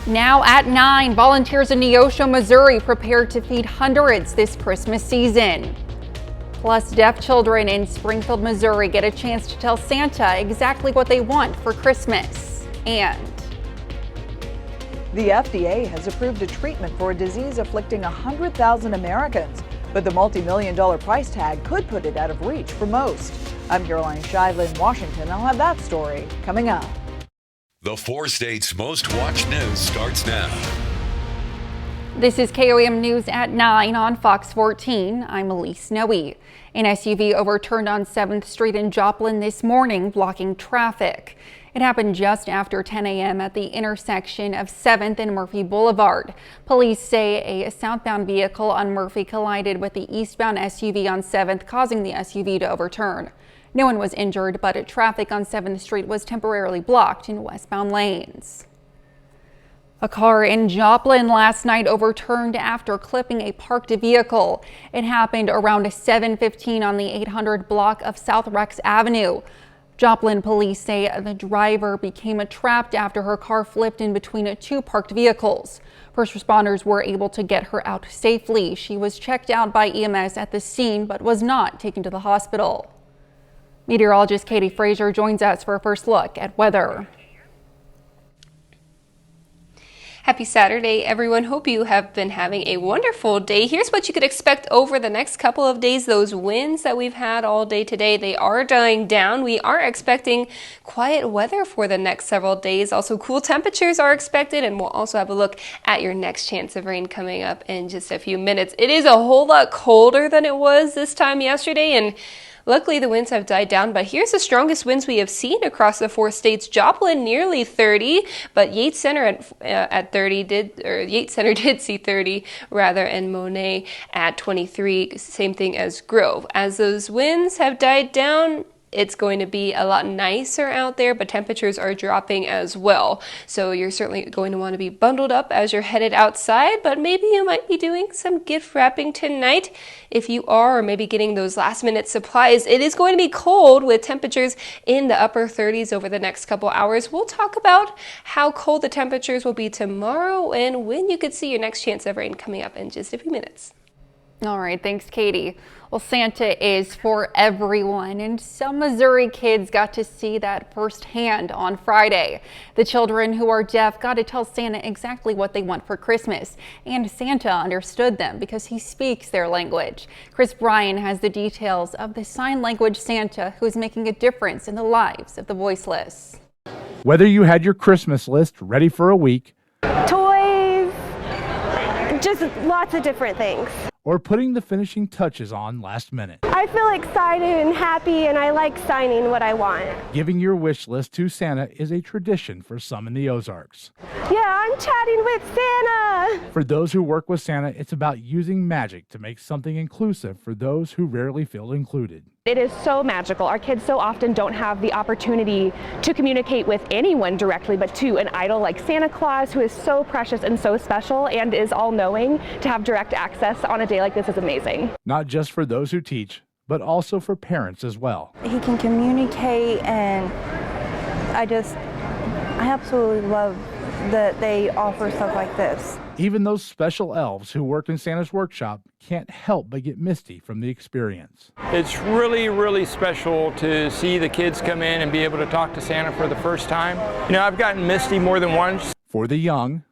Now at 9, volunteers in Neosho, Missouri prepare to feed hundreds this Christmas season. Plus, deaf children in Springfield, Missouri get a chance to tell Santa exactly what they want for Christmas. And the FDA has approved a treatment for a disease afflicting 100,000 Americans, but the multi-million-dollar price tag could put it out of reach for most. I'm Caroline Shively in Washington. I'll have that story coming up. The 4 states' most watched news starts now. This is KOAM News at 9 on Fox 14. I'm Elise Noe. An SUV overturned on 7th Street in Joplin this morning, blocking traffic. It happened just after 10 a.m. at the intersection of 7th and Murphy Boulevard. Police say a southbound vehicle on Murphy collided with the eastbound SUV on 7th, causing the SUV to overturn. No one was injured, but traffic on 7th Street was temporarily blocked in westbound lanes. A car in Joplin last night overturned after clipping a parked vehicle. It happened around 7:15 on the 800 block of South Rex Avenue. Joplin police say the driver became trapped after her car flipped in between 2 parked vehicles. First responders were able to get her out safely. She was checked out by EMS at the scene, but was not taken to the hospital. Meteorologist Katie Frazier joins us for a first look at weather. Happy Saturday, everyone. Hope you have been having a wonderful day. Here's what you could expect over the next couple of days. Those winds that we've had all day today, they are dying down. We are expecting quiet weather for the next several days. Also, cool temperatures are expected, and we'll also have a look at your next chance of rain coming up in just a few minutes. It is a whole lot colder than it was this time yesterday, and luckily, the winds have died down, but here's the strongest winds we have seen across the 4 states. Joplin nearly 30, but Yates Center Yates Center did see 30 rather, and Monet at 23. Same thing as Grove. As those winds have died down, it's going to be a lot nicer out there, but temperatures are dropping as well. So you're certainly going to want to be bundled up as you're headed outside, but maybe you might be doing some gift wrapping tonight. If you are, or maybe getting those last minute supplies, it is going to be cold with temperatures in the upper 30s over the next couple hours. We'll talk about how cold the temperatures will be tomorrow and when you could see your next chance of rain coming up in just a few minutes. All right, thanks, Katie. Well, Santa is for everyone, and some Missouri kids got to see that firsthand on Friday. The children who are deaf got to tell Santa exactly what they want for Christmas, and Santa understood them because he speaks their language. Chris Bryan has the details of the sign language Santa who is making a difference in the lives of the voiceless. Whether you had your Christmas list ready for a week, toys, just lots of different things, or putting the finishing touches on last minute, I feel excited and happy, and I like signing what I want. giving your wish list to Santa is a tradition for some in the Ozarks. Yeah, I'm chatting with Santa. For those who work with Santa, it's about using magic to make something inclusive for those who rarely feel included. It is so magical. Our kids so often don't have the opportunity to communicate with anyone directly, but to an idol like Santa Claus, who is so precious and so special and is all-knowing. To have direct access on a day like this is amazing. Not just for those who teach, but also for parents as well. He can communicate, and I absolutely love that they offer stuff like this. Even those special elves who work in Santa's workshop can't help but get misty from the experience. It's really, really special to see the kids come in and be able to talk to Santa for the first time. You know, I've gotten misty more than once. For the young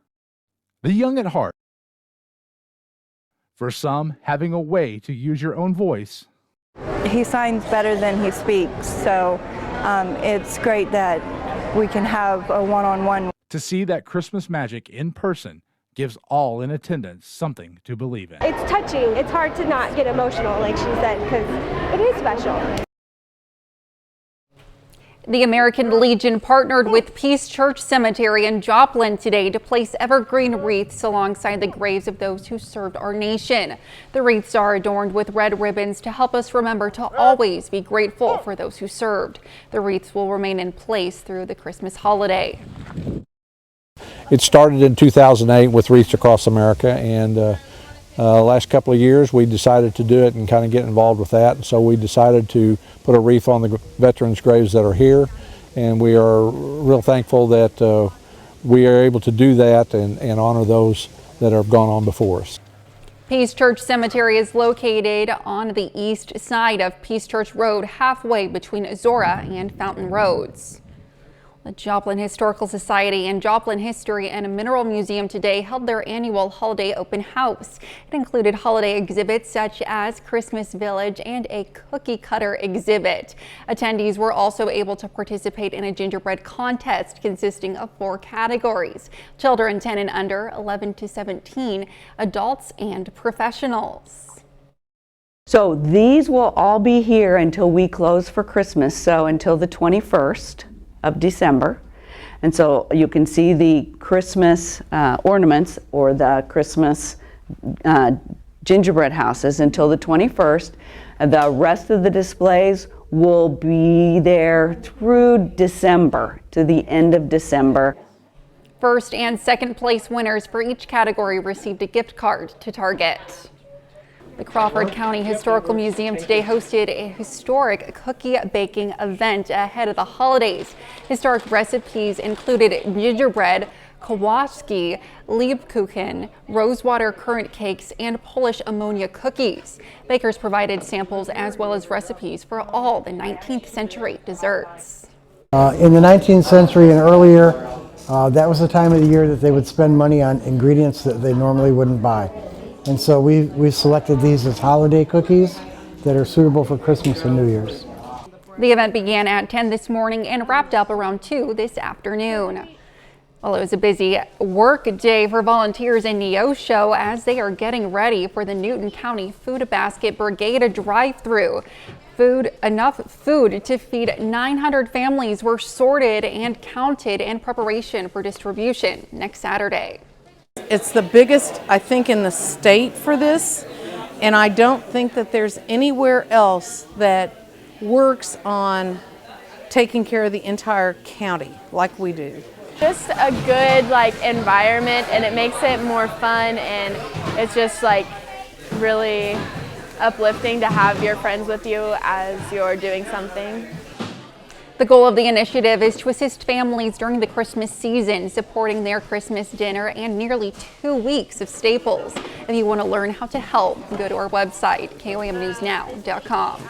at heart. For some, having a way to use your own voice. He signs better than he speaks, so it's great that we can have a one-on-one. To see that Christmas magic in person gives all in attendance something to believe in. It's touching. It's hard to not get emotional, like she said, because it is special. The American Legion partnered with Peace Church Cemetery in Joplin today to place evergreen wreaths alongside the graves of those who served our nation. The wreaths are adorned with red ribbons to help us remember to always be grateful for those who served. The wreaths will remain in place through the Christmas holiday. It started in 2008 with Wreaths Across America, and last couple of years we decided to do it and kind of get involved with that. And so we decided to put a wreath on the veterans' graves that are here, and we are real thankful that we are able to do that and honor those that have gone on before us. Peace Church Cemetery is located on the east side of Peace Church Road, halfway between Zora and Fountain Roads. The Joplin Historical Society and Joplin History and Mineral Museum today held their annual holiday open house. It included holiday exhibits such as Christmas Village and a cookie cutter exhibit. Attendees were also able to participate in a gingerbread contest consisting of 4 categories: children 10 and under, 11 to 17, adults, and professionals. So these will all be here until we close for Christmas, so until the 21st of December. And so you can see the Christmas ornaments or the Christmas gingerbread houses until the 21st. The rest of the displays will be there through December, to the end of December. First and second place winners for each category received a gift card to Target. The Crawford County Historical Museum today hosted a historic cookie baking event ahead of the holidays. Historic recipes included gingerbread, kowalski, Lebkuchen, rosewater currant cakes, and Polish ammonia cookies. Bakers provided samples as well as recipes for all the 19th century desserts. In the 19th century and earlier, that was the time of the year that they would spend money on ingredients that they normally wouldn't buy. And so we've selected these as holiday cookies that are suitable for Christmas and New Year's. The event began at 10 this morning and wrapped up around 2 this afternoon. Well, it was a busy work day for volunteers in Neosho as they are getting ready for the Newton County Food Basket Brigade drive-through. Enough food to feed 900 families were sorted and counted in preparation for distribution next Saturday. It's the biggest, I think, in the state for this, and I don't think that there's anywhere else that works on taking care of the entire county like we do. Just a good environment, and it makes it more fun, and it's just really uplifting to have your friends with you as you're doing something. The goal of the initiative is to assist families during the Christmas season, supporting their Christmas dinner and nearly 2 weeks of staples. If you want to learn how to help, go to our website, KOAMnewsnow.com.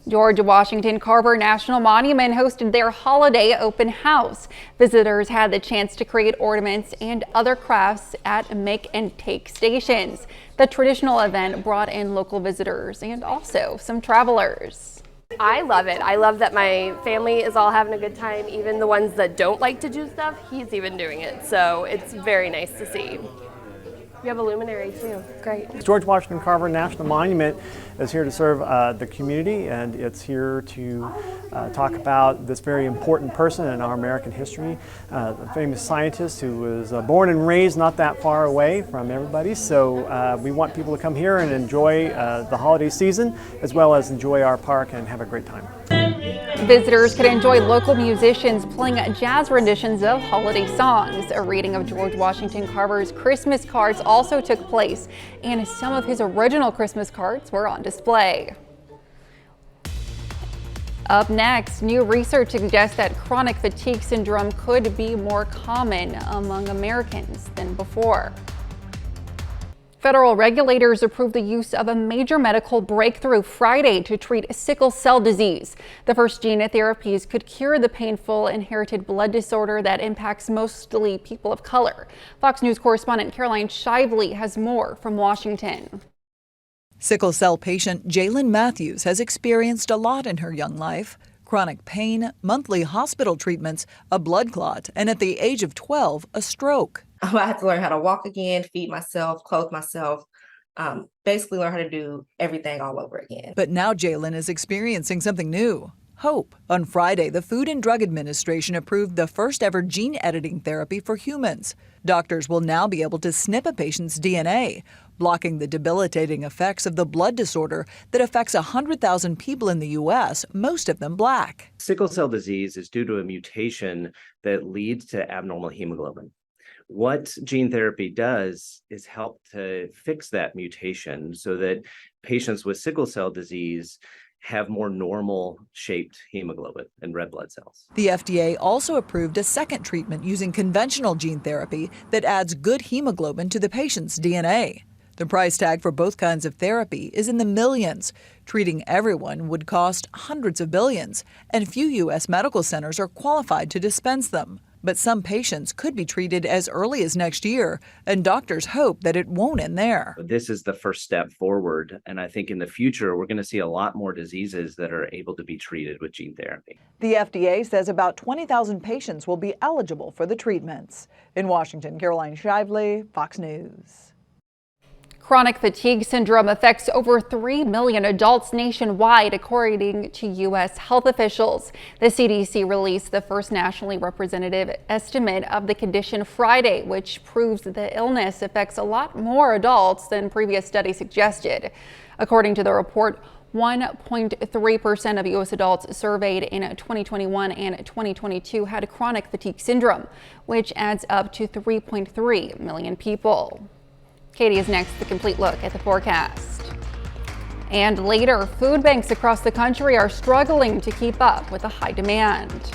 George Washington Carver National Monument hosted their holiday open house. Visitors had the chance to create ornaments and other crafts at make and take stations. The traditional event brought in local visitors and also some travelers. I love it. I love that my family is all having a good time. Even the ones that don't like to do stuff, he's even doing it. So it's very nice to see. You have a luminary too. Great. George Washington Carver National Monument is here to serve the community, and it's here to talk about this very important person in our American history, a famous scientist who was born and raised not that far away from everybody. So we want people to come here and enjoy the holiday season, as well as enjoy our park and have a great time. Visitors could enjoy local musicians playing jazz renditions of holiday songs. A reading of George Washington Carver's Christmas cards also took place, and some of his original Christmas cards were on display. Up next, new research suggests that chronic fatigue syndrome could be more common among Americans than before. Federal regulators approved the use of a major medical breakthrough Friday to treat sickle cell disease. The first gene therapies could cure the painful inherited blood disorder that impacts mostly people of color. Fox News correspondent Caroline Shively has more from Washington. Sickle cell patient Jalen Matthews has experienced a lot in her young life: chronic pain, monthly hospital treatments, a blood clot, and at the age of 12, a stroke. I had to learn how to walk again, feed myself, clothe myself, basically learn how to do everything all over again. But now Jalen is experiencing something new: hope. On Friday, the Food and Drug Administration approved the first ever gene editing therapy for humans. Doctors will now be able to snip a patient's DNA, blocking the debilitating effects of the blood disorder that affects 100,000 people in the U.S., most of them Black. Sickle cell disease is due to a mutation that leads to abnormal hemoglobin. What gene therapy does is help to fix that mutation so that patients with sickle cell disease have more normal shaped hemoglobin and red blood cells. The FDA also approved a second treatment using conventional gene therapy that adds good hemoglobin to the patient's DNA. The price tag for both kinds of therapy is in the millions. Treating everyone would cost hundreds of billions, and few U.S. medical centers are qualified to dispense them. But some patients could be treated as early as next year, and doctors hope that it won't end there. This is the first step forward, and I think in the future we're going to see a lot more diseases that are able to be treated with gene therapy. The FDA says about 20,000 patients will be eligible for the treatments. In Washington, Caroline Shively, Fox News. Chronic fatigue syndrome affects over 3 million adults nationwide, according to U.S. health officials. The CDC released the first nationally representative estimate of the condition Friday, which proves the illness affects a lot more adults than previous studies suggested. According to the report, 1.3% of U.S. adults surveyed in 2021 and 2022 had chronic fatigue syndrome, which adds up to 3.3 million people. Katie is next, the complete look at the forecast. And later, food banks across the country are struggling to keep up with the high demand.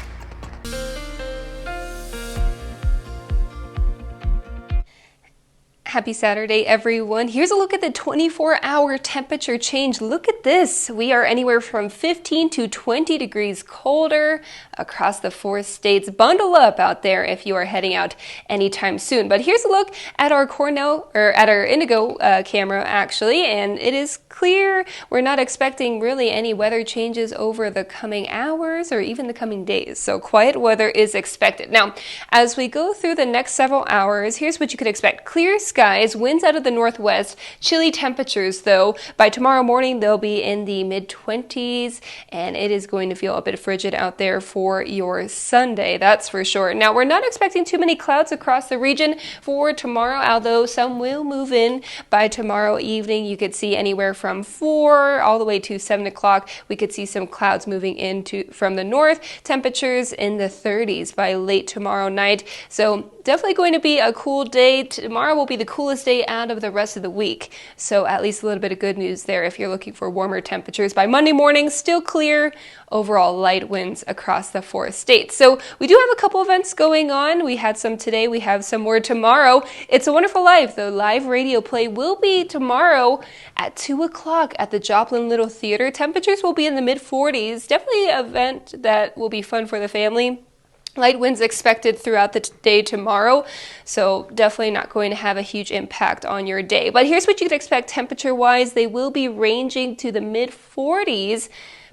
Happy Saturday, everyone. Here's a look at the 24-hour temperature change. Look at this. We are anywhere from 15 to 20 degrees colder across the 4 states. Bundle up out there if you are heading out anytime soon. But here's a look at our Indigo camera, actually, and it is clear. We're not expecting really any weather changes over the coming hours or even the coming days. So quiet weather is expected. Now, as we go through the next several hours, here's what you could expect. Clear skies, winds out of the northwest, chilly temperatures though. By tomorrow morning, they'll be in the mid-20s, and it is going to feel a bit frigid out there for your Sunday, that's for sure. Now, we're not expecting too many clouds across the region for tomorrow, although some will move in by tomorrow evening. You could see anywhere from 4 all the way to 7 o'clock. We could see some clouds moving from the north, temperatures in the 30s by late tomorrow night. So definitely going to be a cool day. Tomorrow will be the coolest day out of the rest of the week. So at least a little bit of good news there if you're looking for warmer temperatures. By Monday morning, still clear. Overall light winds across the 4 states. So we do have a couple events going on. We had some today. We have some more tomorrow. It's a Wonderful Life. The live radio play will be tomorrow at 2 o'clock at the Joplin Little Theater. Temperatures will be in the mid-40s. Definitely an event that will be fun for the family. Light winds expected throughout the day tomorrow, so definitely not going to have a huge impact on your day. But here's what you could expect temperature-wise. They will be ranging to the mid-40s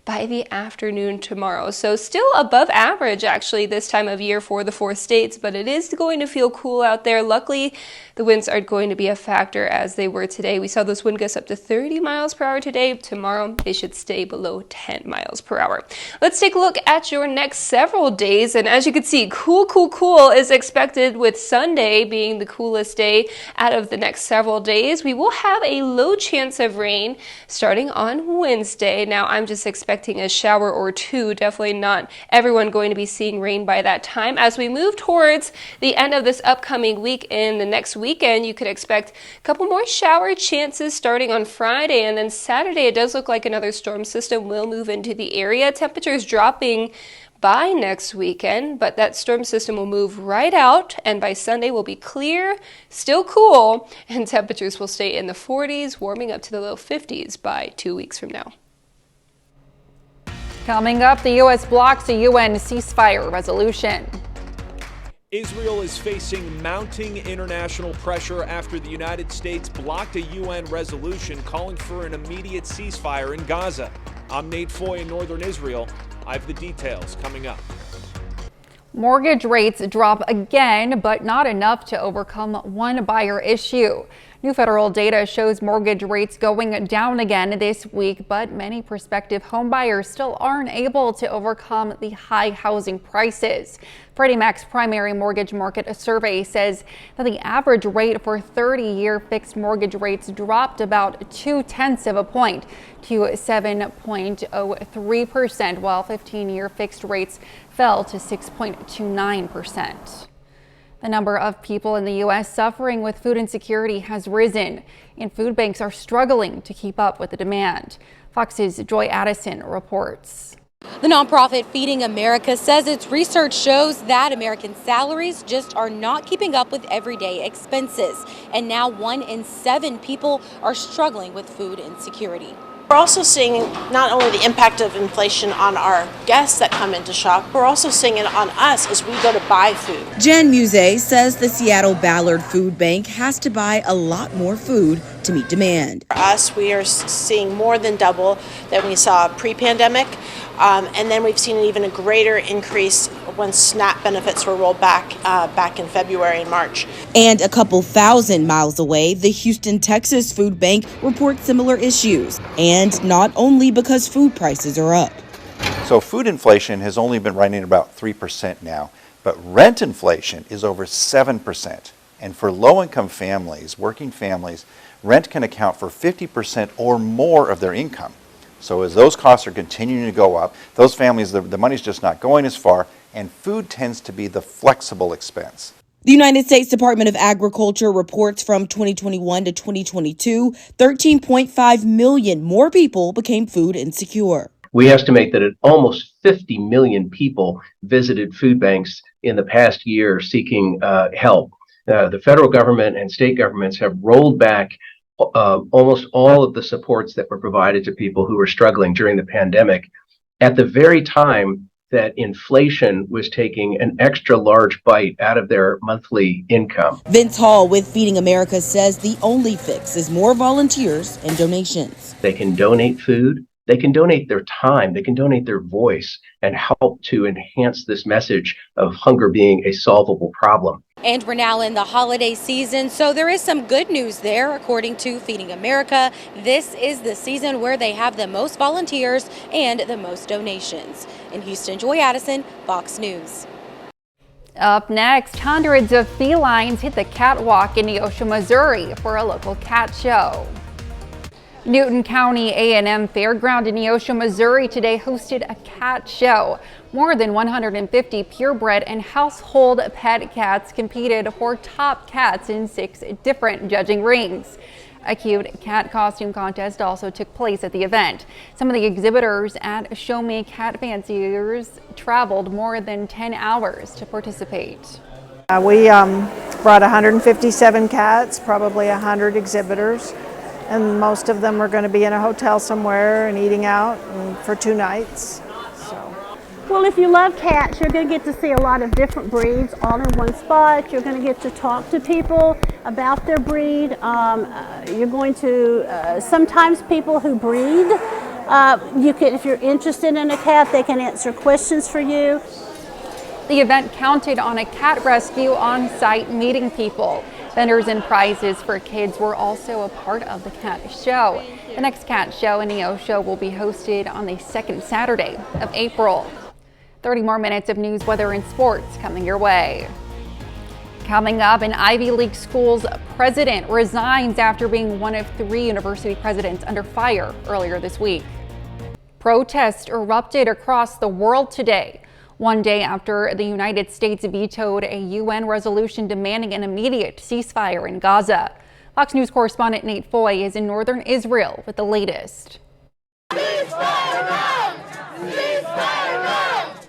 by the afternoon tomorrow. So still above average actually this time of year for the 4 states, but it is going to feel cool out there. Luckily, the winds aren't going to be a factor as they were today. We saw those wind gusts up to 30 miles per hour today. Tomorrow, they should stay below 10 miles per hour. Let's take a look at your next several days. And as you can see, cool is expected, with Sunday being the coolest day out of the next several days. We will have a low chance of rain starting on Wednesday. Now, I'm just expecting a shower or two. Definitely not everyone going to be seeing rain by that time. As we move towards the end of this upcoming week and the next weekend, you could expect a couple more shower chances starting on Friday, and then Saturday it does look like another storm system will move into the area. Temperatures dropping by next weekend, but that storm system will move right out, and by Sunday will be clear, still cool, and temperatures will stay in the 40s, warming up to the low 50s by 2 weeks from now. Coming up, the U.S. blocks a UN ceasefire resolution. Israel is facing mounting international pressure after the United States blocked a UN resolution calling for an immediate ceasefire in Gaza. I'm Nate Foy in northern Israel. I have the details coming up. Mortgage rates drop again, but not enough to overcome one buyer issue. New federal data shows mortgage rates going down again this week, but many prospective home buyers still aren't able to overcome the high housing prices. Freddie Mac's primary mortgage market survey says that the average rate for 30-year fixed mortgage rates dropped about 0.2 of a point to 7.03%, while 15-year fixed rates fell to 6.29%. The number of people in the U.S. suffering with food insecurity has risen, and food banks are struggling to keep up with the demand. Fox's Joy Addison reports. The nonprofit Feeding America says its research shows that American salaries just are not keeping up with everyday expenses. And now 1 in 7 people are struggling with food insecurity. We're also seeing not only the impact of inflation on our guests that come in to shop, we're also seeing it on us as we go to buy food. Jen Muse says the Seattle Ballard Food Bank has to buy a lot more food to meet demand. For us, we are seeing more than double than we saw pre-pandemic. And then we've seen even a greater increase when SNAP benefits were rolled back in February and March. And a couple thousand miles away, the Houston, Texas Food Bank reports similar issues. And not only because food prices are up. So food inflation has only been running about 3% now, but rent inflation is over 7%. And for low-income families, working families, rent can account for 50% or more of their income. So as those costs are continuing to go up, those families, the money's just not going as far, and food tends to be the flexible expense. The United States Department of Agriculture reports from 2021 to 2022, 13.5 million more people became food insecure. We estimate that almost 50 million people visited food banks in the past year seeking help. The federal government and state governments have rolled back almost all of the supports that were provided to people who were struggling during the pandemic at the very time that inflation was taking an extra large bite out of their monthly income. Vince Hall with Feeding America says the only fix is more volunteers and donations. They can donate food, they can donate their time, they can donate their voice and help to enhance this message of hunger being a solvable problem. And we're now in the holiday season, so there is some good news there. According to Feeding America, this is the season where they have the most volunteers and the most donations. In Houston, Joy Addison, Fox News. Up next, hundreds of felines hit the catwalk in Neosho, Missouri for a local cat show. Newton County A&M Fairground in Neosho, Missouri today hosted a cat show. More than 150 purebred and household pet cats competed for top cats in 6 different judging rings. A cute cat costume contest also took place at the event. Some of the exhibitors at Show Me Cat Fanciers traveled more than 10 hours to participate. We brought 157 cats, probably 100 exhibitors. And most of them are going to be in a hotel somewhere and eating out for 2 nights. Well, if you love cats, you're going to get to see a lot of different breeds all in one spot. You're going to get to talk to people about their breed. You're going to, sometimes people who breed, if you're interested in a cat, they can answer questions for you. The event counted on a cat rescue on site meeting people. Vendors and prizes for kids were also a part of the cat show. The next cat show in Neosho will be hosted on the second Saturday of April. 30 more minutes of news, weather, and sports coming your way. Coming up, an Ivy League school's president resigns after being one of 3 university presidents under fire earlier this week. Protests erupted across the world today, one day after the United States vetoed a UN resolution demanding an immediate ceasefire in Gaza. Fox News correspondent Nate Foy is in northern Israel with the latest.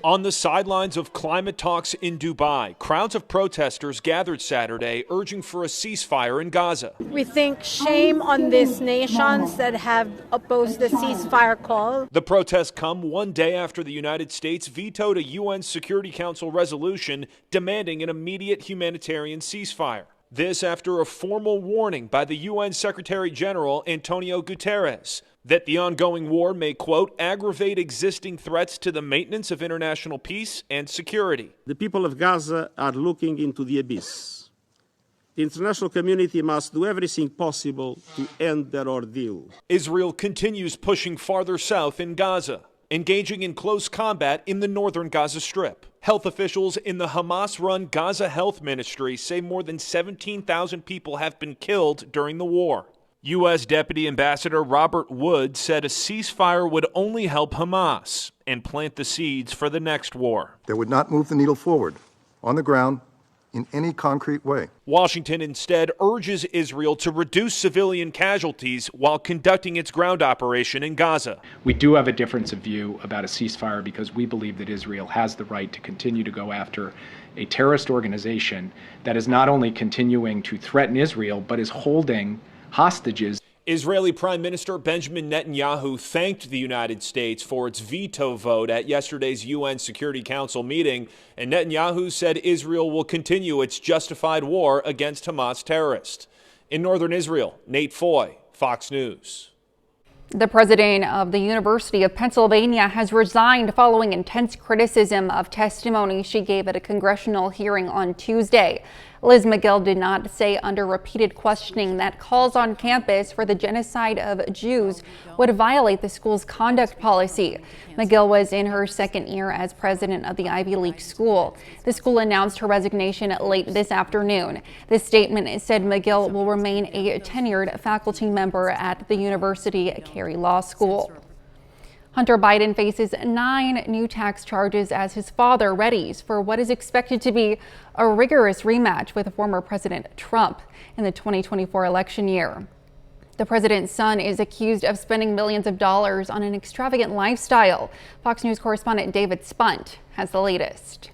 On the sidelines of climate talks in Dubai, crowds of protesters gathered Saturday urging for a ceasefire in Gaza. We think shame on these nations that have opposed the ceasefire call. The protests come one day after the United States vetoed a UN Security Council resolution demanding an immediate humanitarian ceasefire. This after a formal warning by the UN Secretary General Antonio Guterres that the ongoing war may, quote, aggravate existing threats to the maintenance of international peace and security. The people of Gaza are looking into the abyss. The international community must do everything possible to end their ordeal. Israel continues pushing farther south in Gaza, engaging in close combat in the northern Gaza Strip. Health officials in the Hamas-run Gaza Health Ministry say more than 17,000 people have been killed during the war. U.S. Deputy Ambassador Robert Wood said a ceasefire would only help Hamas and plant the seeds for the next war. That would not move the needle forward on the ground in any concrete way. Washington instead urges Israel to reduce civilian casualties while conducting its ground operation in Gaza. We do have a difference of view about a ceasefire because we believe that Israel has the right to continue to go after a terrorist organization that is not only continuing to threaten Israel, but is holding hostages. Israeli Prime Minister Benjamin Netanyahu thanked the United States for its veto vote at yesterday's UN Security Council meeting, and Netanyahu said Israel will continue its justified war against Hamas terrorists. In northern Israel, Nate Foy, Fox News. The president of the University of Pennsylvania has resigned following intense criticism of testimony she gave at a congressional hearing on Tuesday. Liz McGill did not say under repeated questioning that calls on campus for the genocide of Jews would violate the school's conduct policy. McGill was in her second year as president of the Ivy League school. The school announced her resignation late this afternoon. The statement said McGill will remain a tenured faculty member at the University Carey Law School. Hunter Biden faces 9 new tax charges as his father readies for what is expected to be a rigorous rematch with former President Trump in the 2024 election year. The president's son is accused of spending millions of dollars on an extravagant lifestyle. Fox News correspondent David Spunt has the latest.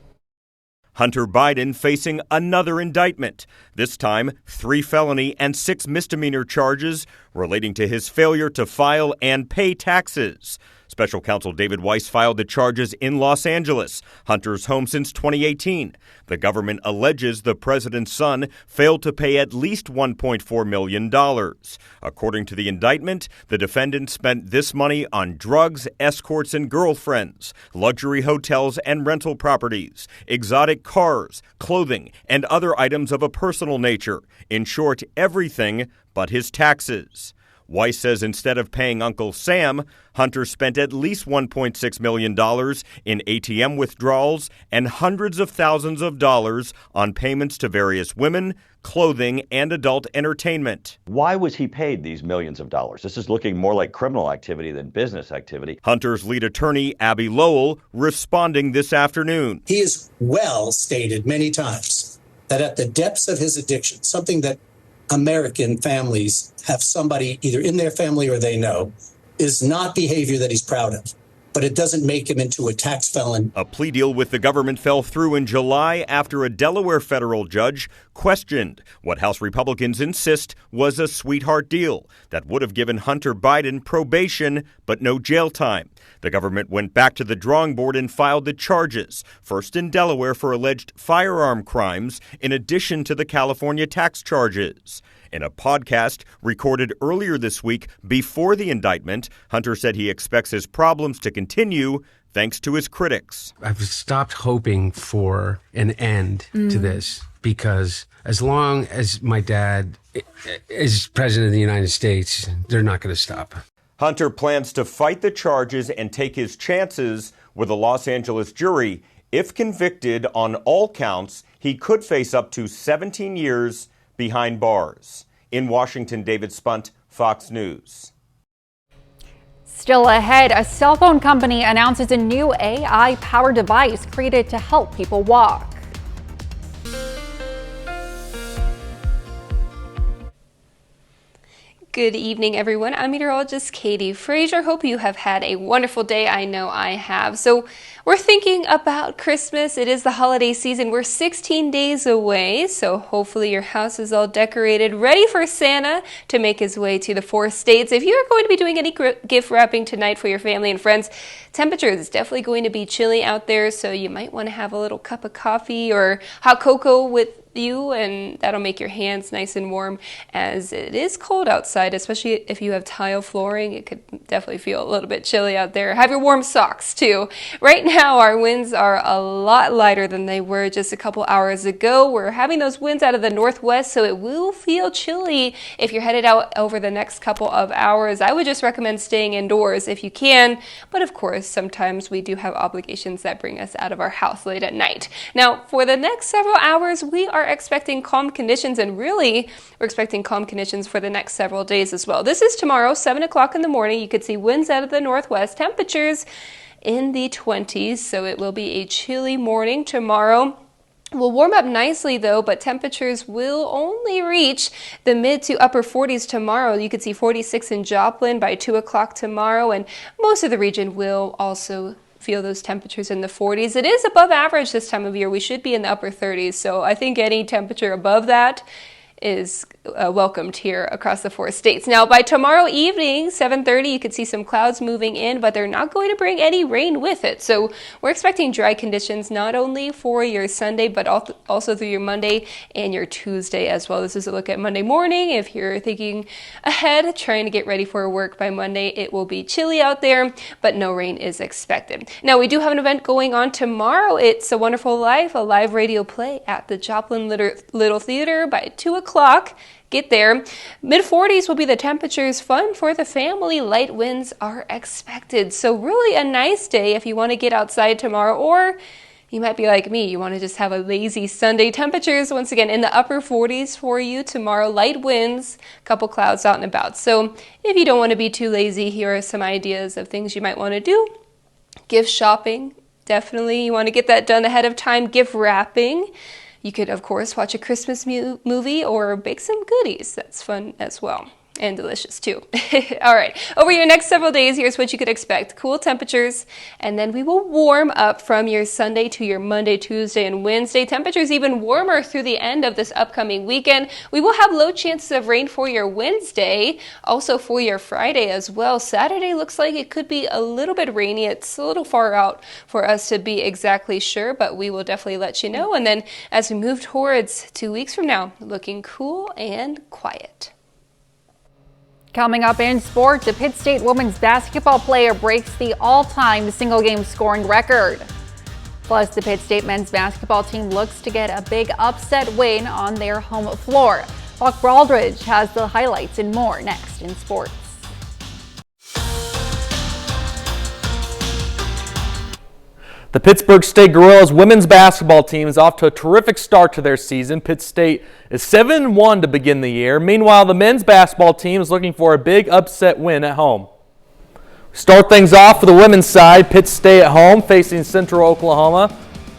Hunter Biden facing another indictment, this time 3 felony and 6 misdemeanor charges relating to his failure to file and pay taxes. Special counsel David Weiss filed the charges in Los Angeles, Hunter's home since 2018. The government alleges the president's son failed to pay at least $1.4 million. According to the indictment, the defendant spent this money on drugs, escorts, and girlfriends, luxury hotels and rental properties, exotic cars, clothing, and other items of a personal nature. In short, everything but his taxes. Weiss says instead of paying Uncle Sam, Hunter spent at least $1.6 million in ATM withdrawals and hundreds of thousands of dollars on payments to various women, clothing, and adult entertainment. Why was he paid these millions of dollars? This is looking more like criminal activity than business activity. Hunter's lead attorney, Abby Lowell, responding this afternoon. He has well stated many times that at the depths of his addiction, something that American families have somebody either in their family or they know, is not behavior that he's proud of, but it doesn't make him into a tax felon. A plea deal with the government fell through in July after a Delaware federal judge questioned what House Republicans insist was a sweetheart deal that would have given Hunter Biden probation but no jail time. The government went back to the drawing board and filed the charges, first in Delaware for alleged firearm crimes, in addition to the California tax charges. In a podcast recorded earlier this week before the indictment, Hunter said he expects his problems to continue thanks to his critics. I've stopped hoping for an end to this because as long as my dad is president of the United States, they're not going to stop. Hunter plans to fight the charges and take his chances with a Los Angeles jury. If convicted on all counts, he could face up to 17 years behind bars. In Washington, David Spunt, Fox News. Still ahead, a cell phone company announces a new AI-powered device created to help people walk. Good evening, everyone. I'm meteorologist Katie Frazier. Hope you have had a wonderful day. I know I have. So we're thinking about Christmas. It is the holiday season. We're 16 days away, so hopefully your house is all decorated, ready for Santa to make his way to the 4 states. If you are going to be doing any gift wrapping tonight for your family and friends, temperature is definitely going to be chilly out there, so you might want to have a little cup of coffee or hot cocoa with you, and that'll make your hands nice and warm as it is cold outside, especially if you have tile flooring. It could definitely feel a little bit chilly out there. Have your warm socks too. Right now our winds are a lot lighter than they were just a couple hours ago. We're having those winds out of the northwest, so it will feel chilly if you're headed out over the next couple of hours. I would just recommend staying indoors if you can, but of course sometimes we do have obligations that bring us out of our house late at night. Now for the next several hours we are expecting calm conditions, and really we're expecting calm conditions for the next several days as well. This is tomorrow, 7 o'clock in the morning. You could see winds out of the northwest, temperatures in the 20s, so it will be a chilly morning tomorrow. We'll warm up nicely though, but temperatures will only reach the mid to upper 40s tomorrow. You could see 46 in Joplin by 2 o'clock tomorrow, and most of the region will also feel those temperatures in the 40s. It is above average this time of year. We should be in the upper 30s, so I think any temperature above that is welcomed here across the 4 states. Now, by tomorrow evening, 7:30, you could see some clouds moving in, but they're not going to bring any rain with it. So we're expecting dry conditions not only for your Sunday, but also through your Monday and your Tuesday as well. This is a look at Monday morning. If you're thinking ahead, trying to get ready for work by Monday, it will be chilly out there, but no rain is expected. Now, we do have an event going on tomorrow. It's A Wonderful Life, a live radio play at the Joplin Little Theater by 2 o'clock. Get there. Mid-40s will be the temperatures. Fun for the family. Light winds are expected. So really a nice day if you want to get outside tomorrow, or you might be like me. You want to just have a lazy Sunday. Temperatures, once again, in the upper 40s for you tomorrow. Light winds, couple clouds out and about. So if you don't want to be too lazy, here are some ideas of things you might want to do. Gift shopping. Definitely. You want to get that done ahead of time. Gift wrapping. You could, of course, watch a Christmas movie or bake some goodies. That's fun as well. And delicious too. All right, over your next several days, here's what you could expect. Cool temperatures, and then we will warm up from your Sunday to your Monday, Tuesday, and Wednesday. Temperatures even warmer through the end of this upcoming weekend. We will have low chances of rain for your Wednesday, also for your Friday as well. Saturday looks like it could be a little bit rainy. It's a little far out for us to be exactly sure, but we will definitely let you know. And then as we move towards 2 weeks from now, looking cool and quiet. Coming up in sports, a Pitt State women's basketball player breaks the all-time single-game scoring record. Plus, the Pitt State men's basketball team looks to get a big upset win on their home floor. Buck Baldridge has the highlights and more next in sports. The Pittsburgh State Gorillas women's basketball team is off to a terrific start to their season. Pitt State is 7-1 to begin the year. Meanwhile, the men's basketball team is looking for a big upset win at home. Start things off for the women's side. Pitt State at home facing Central Oklahoma.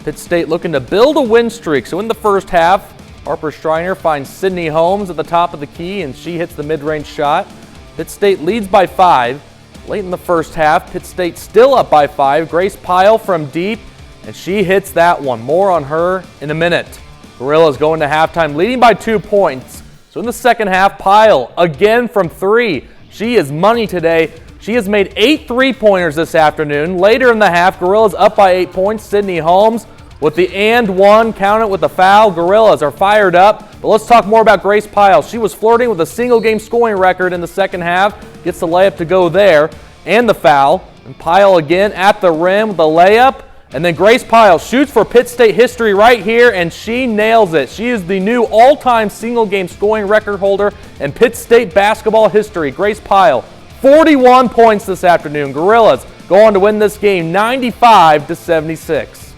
Pitt State looking to build a win streak. So in the first half, Harper Striner finds Sydney Holmes at the top of the key, and she hits the mid-range shot. Pitt State leads by 5. Late in the first half, Pitt State still up by 5. Grace Pyle from deep, and she hits that one. More on her in a minute. Gorillas going to halftime leading by 2 points. So in the second half, Pyle again from 3. She is money today. She has made 8 3-pointers this afternoon. Later in the half, Gorillas up by 8 points. Sydney Holmes with the and one, count it with the foul. Gorillas are fired up. But let's talk more about Grace Pyle. She was flirting with a single-game scoring record in the second half. Gets the layup to go there and the foul. And Pyle again at the rim with the layup. And then Grace Pyle shoots for Pitt State history right here, and she nails it. She is the new all-time single-game scoring record holder in Pitt State basketball history. Grace Pyle, 41 points this afternoon. Gorillas go on to win this game 95-76.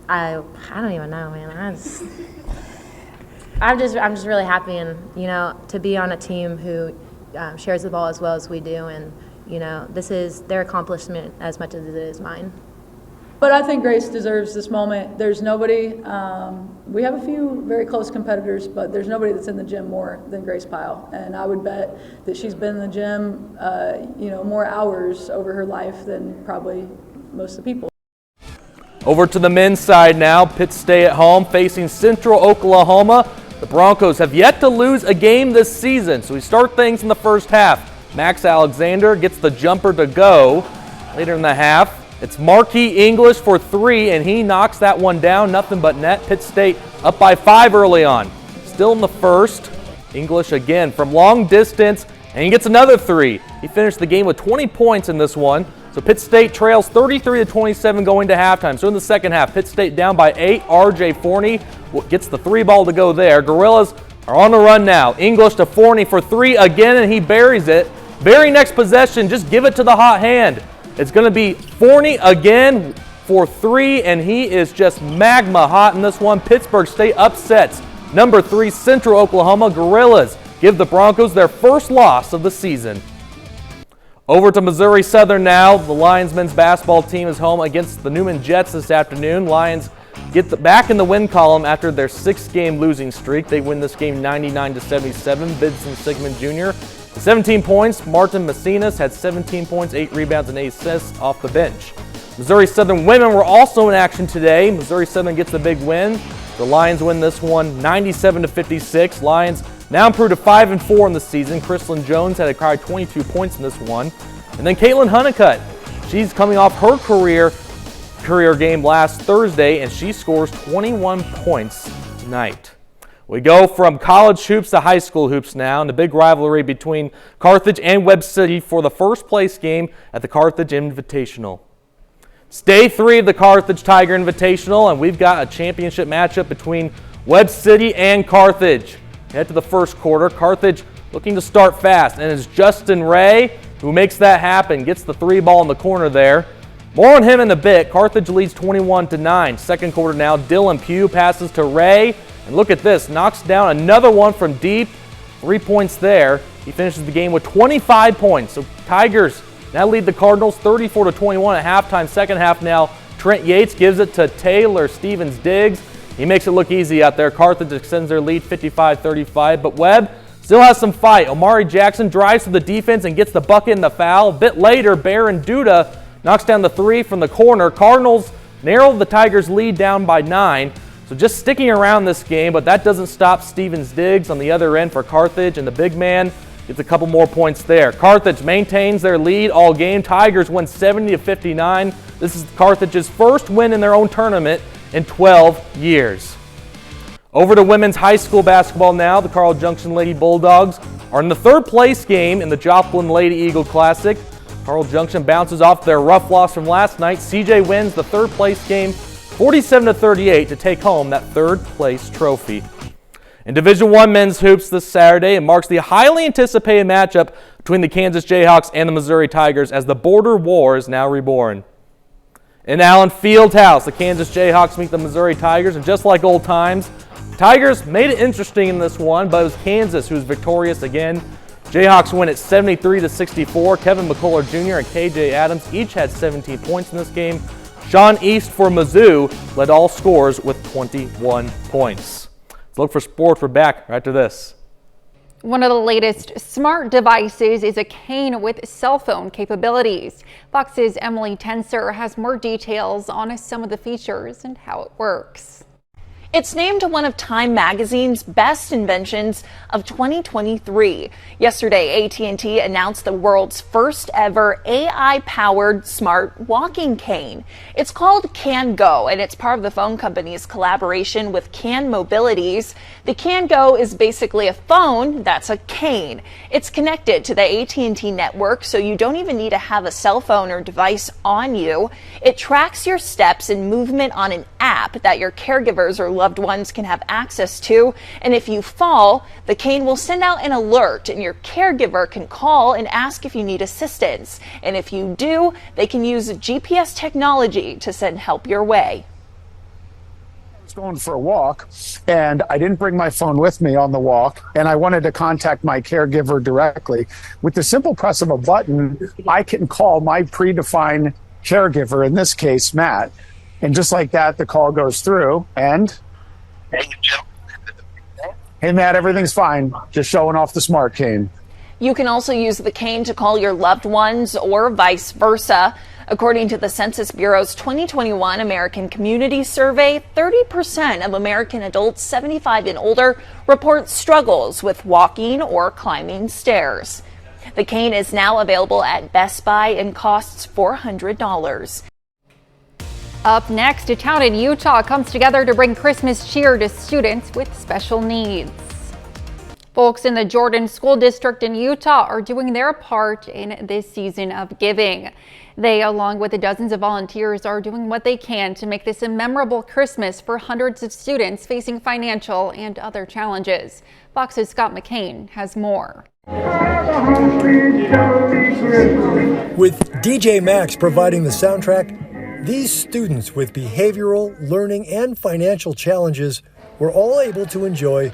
I don't even know, man. I'm just really happy, and to be on a team who shares the ball as well as we do, and this is their accomplishment as much as it is mine. But I think Grace deserves this moment. There's nobody. We have a few very close competitors, but there's nobody that's in the gym more than Grace Pyle, and I would bet that she's been in the gym, more hours over her life than probably most of the people. Over to the men's side now. Pitt State at home facing Central Oklahoma. The Broncos have yet to lose a game this season, so we start things in the first half. Max Alexander gets the jumper to go. Later in the half, it's Marquis English for 3, and he knocks that one down. Nothing but net. Pitt State up by 5 early on. Still in the first. English again from long distance, and he gets another 3. He finished the game with 20 points in this one. So Pitt State trails 33-27 going to halftime. So in the second half, Pitt State down by 8. R.J. Forney gets the 3 ball to go there. Gorillas are on the run now. English to Forney for 3 again, and he buries it. Very next possession, just give it to the hot hand. It's going to be Forney again for 3, and he is just magma hot in this one. Pittsburgh State upsets number 3 Central Oklahoma. Gorillas give the Broncos their first loss of the season. Over to Missouri Southern now. The Lions men's basketball team is home against the Newman Jets this afternoon. Lions get back in the win column after their 6-game losing streak. They win this game 99-77. Vincent Sigmund Jr. 17 points. Martin Macinas had 17 points, 8 rebounds, and 8 assists off the bench. Missouri Southern women were also in action today. Missouri Southern gets the big win. The Lions win this one 97-56. Lions now improved to 5-4 in the season. Chrislyn Jones had acquired 22 points in this one. And then Caitlin Honeycutt, she's coming off her career game last Thursday, and she scores 21 points tonight. We go from college hoops to high school hoops now, and the big rivalry between Carthage and Webb City for the first place game at the Carthage Invitational. It's day 3 of the Carthage Tiger Invitational, and we've got a championship matchup between Webb City and Carthage. Head to the first quarter. Carthage looking to start fast, and it's Justin Ray who makes that happen, gets the 3 ball in the corner there. More on him in a bit. Carthage leads 21-9. Second quarter now, Dylan Pugh passes to Ray, and look at this, knocks down another one from deep. 3 points there. He finishes the game with 25 points. So Tigers now lead the Cardinals 34-21 at halftime. Second half now, Trent Yates gives it to Taylor Stevens-Diggs. He makes it look easy out there. Carthage extends their lead 55-35, but Webb still has some fight. Omari Jackson drives to the defense and gets the bucket and the foul. A bit later, Baron Duda knocks down the 3 from the corner. Cardinals narrow the Tigers' lead down by 9. So just sticking around this game, but that doesn't stop Stevens-Diggs on the other end for Carthage, and the big man gets a couple more points there. Carthage maintains their lead all game. Tigers win 70-59. This is Carthage's first win in their own tournament in 12 years. Over to women's high school basketball now. The Carl Junction Lady Bulldogs are in the 3rd place game in the Joplin Lady Eagle Classic. Carl Junction bounces off their rough loss from last night. CJ wins the 3rd place game 47-38 to take home that 3rd place trophy. In Division I men's hoops this Saturday, it marks the highly anticipated matchup between the Kansas Jayhawks and the Missouri Tigers as the border war is now reborn. In Allen Fieldhouse, the Kansas Jayhawks meet the Missouri Tigers, and just like old times, Tigers made it interesting in this one, but it was Kansas who was victorious again. Jayhawks win at 73-64. Kevin McCullough Jr. and KJ Adams each had 17 points in this game. Sean East for Mizzou led all scorers with 21 points. Let's look for sports. We're back right after this. One of the latest smart devices is a cane with cell phone capabilities. Fox's Emily Tenser has more details on some of the features and how it works. It's named one of Time Magazine's best inventions of 2023. Yesterday, AT&T announced the world's first ever AI-powered smart walking cane. It's called Can Go, and it's part of the phone company's collaboration with Can Mobilities. The Can Go is basically a phone that's a cane. It's connected to the AT&T network, so you don't even need to have a cell phone or device on you. It tracks your steps and movement on an app that your caregivers or loved ones can have access to, and if you fall, the cane will send out an alert and your caregiver can call and ask if you need assistance, and if you do, they can use GPS technology to send help your way. I was going for a walk and I didn't bring my phone with me on the walk, and I wanted to contact my caregiver directly. With the simple press of a button, I can call my predefined caregiver, in this case Matt, and just like that the call goes through and hey Matt, everything's fine, just showing off the smart cane. You can also use the cane to call your loved ones or vice versa. According to the Census Bureau's 2021 American Community Survey, 30% of American adults 75 and older report struggles with walking or climbing stairs. The cane is now available at Best Buy and costs $400. Up next, a town in Utah comes together to bring Christmas cheer to students with special needs. Folks in the Jordan School District in Utah are doing their part in this season of giving. They, along with the dozens of volunteers, are doing what they can to make this a memorable Christmas for hundreds of students facing financial and other challenges. Fox's Scott McCain has more. With DJ Maxx providing the soundtrack, these students with behavioral, learning, and financial challenges were all able to enjoy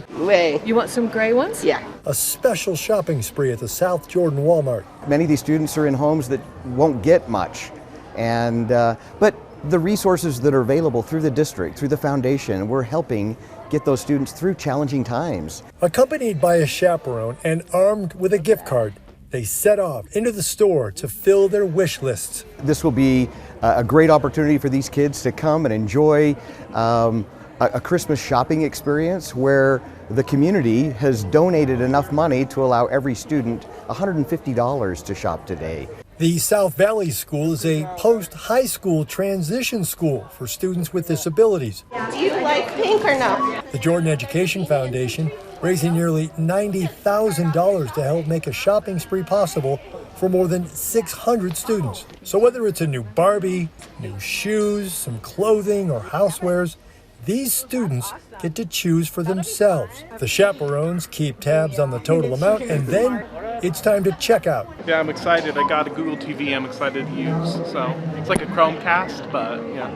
You want some gray ones? Yeah. a special shopping spree at the South Jordan Walmart. Many of these students are in homes that won't get much, but the resources that are available through the district, through the foundation. We're helping get those students through challenging times. Accompanied by a chaperone and armed with a gift card, they set off into the store to fill their wish lists. This will be a great opportunity for these kids to come and enjoy a Christmas shopping experience where the community has donated enough money to allow every student $150 to shop today. The South Valley School is a post-high school transition school for students with disabilities. Do you like pink or no? The Jordan Education Foundation raising nearly $90,000 to help make a shopping spree possible for more than 600 students. So whether it's a new Barbie, new shoes, some clothing, or housewares, these students get to choose for themselves. The chaperones keep tabs on the total amount, and then it's time to check out. Yeah, I'm excited. I got a Google TV I'm excited to use. So it's like a Chromecast, but yeah.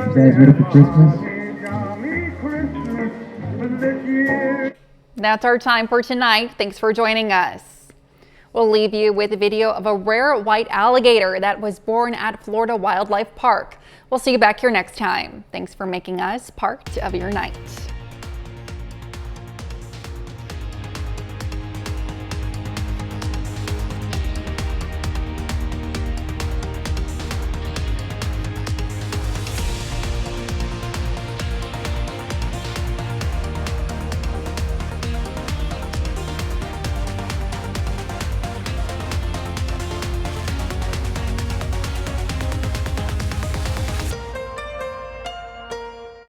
You guys ready for Christmas? That's our time for tonight. Thanks for joining us. We'll leave you with a video of a rare white alligator that was born at Florida Wildlife Park. We'll see you back here next time. Thanks for making us part of your night.